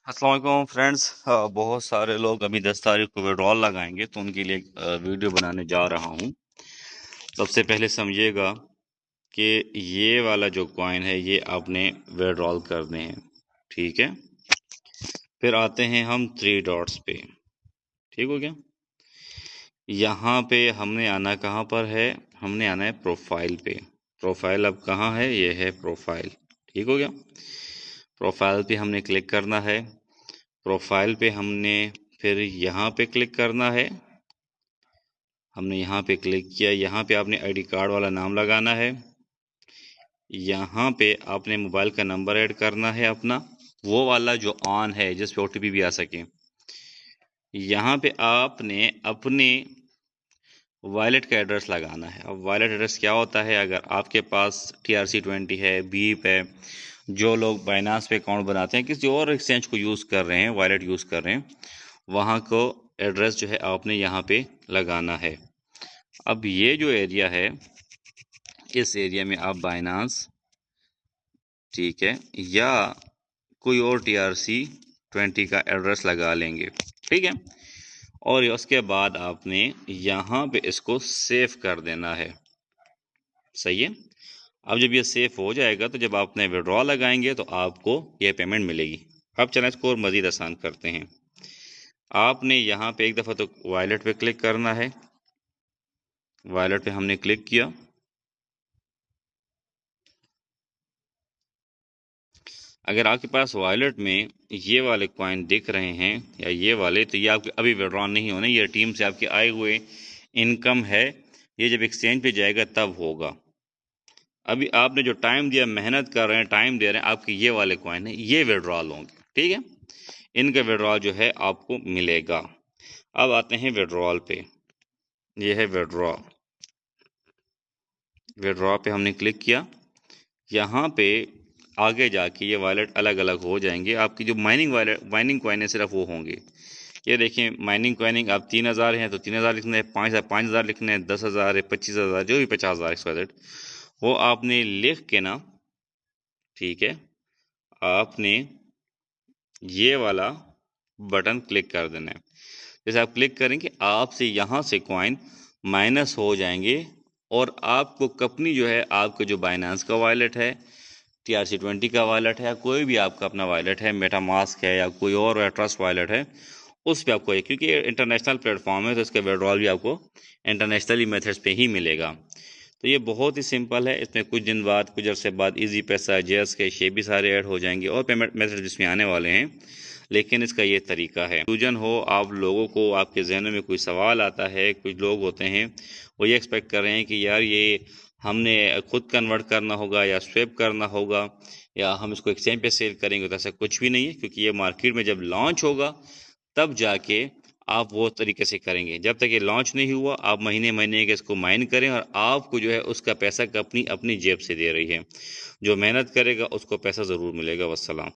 अस्सलाम वालेकुम फ्रेंड्स। बहुत सारे लोग अभी 10 तारीख को विड्रॉल लगाएंगे, तो उनके लिए वीडियो बनाने जा रहा हूं। सबसे पहले समझिएगा कि ये वाला जो कॉइन है ये आपने विड्रॉल करने हैं, ठीक है। फिर आते हैं हम 3 डॉट्स पे, ठीक हो गया। यहाँ पे हमने आना कहाँ पर है, हमने आना है प्रोफाइल पे। प्रोफाइल अब कहाँ है, ये है प्रोफाइल, ठीक हो गया। प्रोफाइल पे हमने क्लिक करना है। प्रोफाइल पे हमने फिर यहाँ पे क्लिक करना है। हमने यहाँ पे क्लिक किया, यहाँ पे आपने आईडी कार्ड वाला नाम लगाना है। यहाँ पे आपने मोबाइल का नंबर ऐड करना है अपना, वो वाला जो ऑन है जिस पे ओटीपी भी आ सके। यहाँ पे आपने अपने वॉलेट का एड्रेस लगाना है। अब वॉलेट एड्रेस क्या होता है, अगर आपके पास TRC20 है, बीप है, जो लोग बाइनांस पे अकाउंट बनाते हैं, किसी और एक्सचेंज को यूज़ कर रहे हैं, वॉलेट यूज़ कर रहे हैं, वहाँ को एड्रेस जो है आपने यहाँ पे लगाना है। अब ये जो एरिया है, इस एरिया में आप बाइनांस, ठीक है, या कोई और TRC20 का एड्रेस लगा लेंगे, ठीक है। और उसके बाद आपने यहाँ पे इसको सेव कर देना है, सही है। अब जब ये सेव हो जाएगा तो जब आपने विड्रॉ लगाएंगे तो आपको ये पेमेंट मिलेगी। अब चलें इसको और मज़ीद आसान करते हैं। आपने यहाँ पे एक दफ़ा तो वॉलेट पे क्लिक करना है। वॉलेट पे हमने क्लिक किया। अगर आपके पास वॉलेट में ये वाले कॉइन दिख रहे हैं या ये वाले, तो ये आपके अभी विड्रॉ नहीं होने, ये टीम से आपके आए हुए इनकम है। ये जब एक्सचेंज पे जाएगा तब होगा। अभी आपने जो टाइम दिया, मेहनत कर रहे हैं, टाइम दे रहे हैं, आपके ये वाले कॉइन है, ये विड्रॉल होंगे, ठीक है। इनका विड्रॉल जो है आपको मिलेगा। अब आते हैं विड्रॉल पे। ये है विड्रॉ। विड्रॉ पे हमने क्लिक किया। यहाँ पे आगे जाके ये वॉलेट अलग अलग हो जाएंगे। आपकी जो माइनिंग कॉइन है सिर्फ वो होंगे। ये देखें, माइनिंग कॉइनिंग आप 3000 हैं तो 3000 लिखना है, 5000 लिखना है, 10,000 है, 25,000, जो भी 50,000 एक्सवाइजेड, वो आपने लिख के ना, ठीक है, आपने ये वाला बटन क्लिक कर देना है। जैसे आप क्लिक करेंगे, आपसे यहाँ से कॉइन माइनस हो जाएंगे और आपको कंपनी जो है, आपको जो बाइनांस का वॉलेट है, TRC20 का वॉलेट है, या कोई भी आपका अपना वॉलेट है, मेटामास्क है या कोई और ट्रस्ट वॉलेट है, उस पर आपको, क्योंकि ये इंटरनेशनल प्लेटफॉर्म है तो इसका विड्रॉल भी आपको इंटरनेशनली मेथड्स पे ही मिलेगा। तो ये बहुत ही सिंपल है। इसमें कुछ दिन बाद, कुछ अरसे बाद इजी पैसा, जेएस के ये भी सारे ऐड हो जाएंगे और पेमेंट मेथड जिसमें आने वाले हैं, लेकिन इसका ये तरीका है। कंफ्यूजन हो आप लोगों को, आपके जहनों में कोई सवाल आता है, कुछ लोग होते हैं वो ये एक्सपेक्ट कर रहे हैं कि यार ये हमने खुद कन्वर्ट करना होगा या स्वैप करना होगा या हम इसको एक्सचेंज पे सेल करेंगे, तो ऐसा कुछ भी नहीं है, क्योंकि ये मार्केट में जब लॉन्च होगा तब जाके आप वो तरीके से करेंगे। जब तक ये लॉन्च नहीं हुआ, आप महीने महीने के इसको माइन करें और आपको जो है उसका पैसा अपनी अपनी जेब से दे रही है। जो मेहनत करेगा उसको पैसा ज़रूर मिलेगा। वस्सलाम।